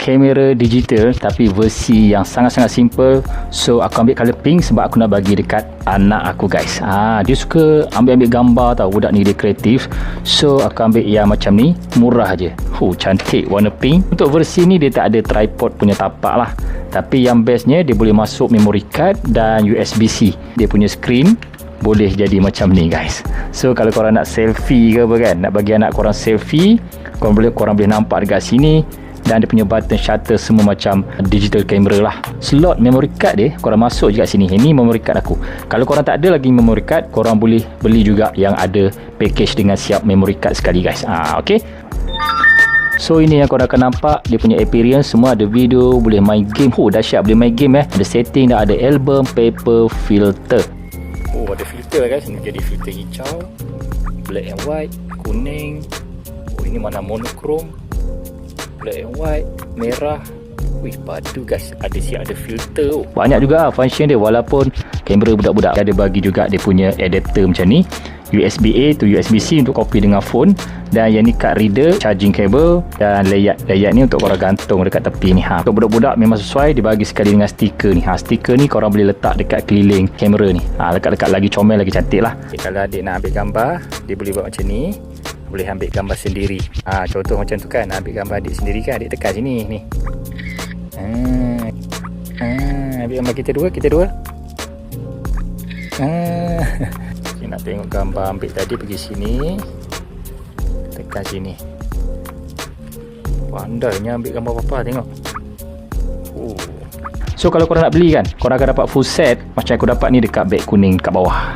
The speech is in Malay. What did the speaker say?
kamera digital tapi versi yang sangat-sangat simple. So aku ambil colour pink sebab aku nak bagi dekat anak aku guys. Dia suka ambil-ambil gambar tau, budak ni dia kreatif. So aku ambil yang macam ni, murah je. Cantik warna pink. Untuk versi ni dia tak ada tripod punya tapak lah, tapi yang bestnya dia boleh masuk memory card dan USB-C. Dia punya screen boleh jadi macam ni guys. So kalau korang nak selfie ke apa kan, nak bagi anak korang selfie, korang boleh nampak dekat sini. Dan dia punya button shutter semua macam digital camera lah. Slot memory card dia korang masuk je kat sini. Ini memory card aku. Kalau korang tak ada lagi memory card, korang boleh beli juga yang ada package dengan siap memory card sekali guys. Okay. So ini yang korang akan nampak dia punya appearance. Semua ada video, boleh main game. Dahsyat, boleh main game Ada setting dah, ada album, paper, filter. Ada filter guys. Ini jadi filter hijau, black and white, kuning. Ini mana monochrome, black and white, merah. Padu guys. Ada filter. Banyak juga function dia. Walaupun kamera budak-budak ada bagi juga dia punya adapter macam ni, USB-A to USB-C untuk copy dengan phone. Dan yang ni card reader, charging cable. Dan layout ni untuk korang gantung dekat tepi ni. Untuk budak-budak memang sesuai. Dia bagi sekali dengan stiker ni. Stiker ni korang boleh letak dekat keliling kamera ni. Lekat-lekat lagi comel, lagi cantik lah. Kalau adik nak ambil gambar, dia boleh buat macam ni. Boleh ambil gambar sendiri. Contoh macam tu kan, ambil gambar adik sendiri kan, adik tekan sini ni. Ambil gambar kita dua. Nak tengok gambar ambil tadi, pergi sini, tekan sini. Pandainya ambil gambar papa, tengok. So kalau korang nak beli kan, korang akan dapat full set macam aku dapat ni dekat beg kuning kat bawah.